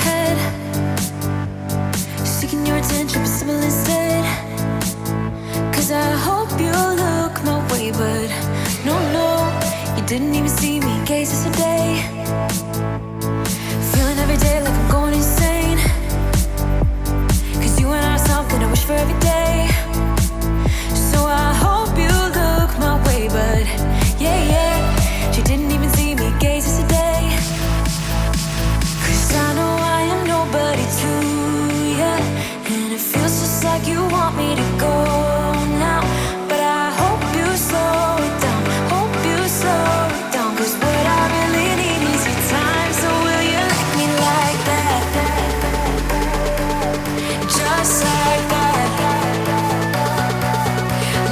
head, seeking your attention, but simple instead. Cause I hope you look my way, but no, you didn't even see me gaze yesterday. Feeling every day like I'm going insane. Cause you and I are something I wish for every day. So I hope you look my way, but yeah, you didn't even see me gaze yesterday. Cause I know I am nobody to ya, and it feels just like you want me to go now. But I hope you slow it down, hope you slow it down. Cause what I really need is your time. So will you like me like that? Just like that.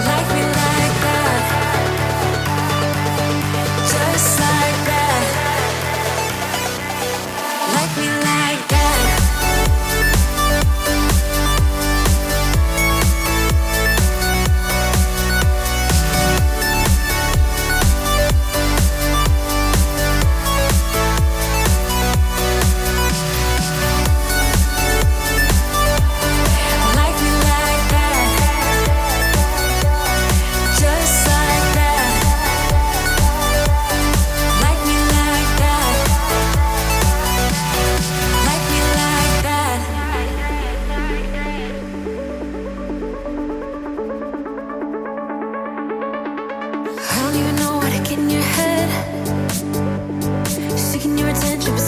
Like me like that. Just like that. Like me like that. Like me like that. Just like that. Like me like that. Like me like that. I don't even know how to get in your head, seeking your attention, but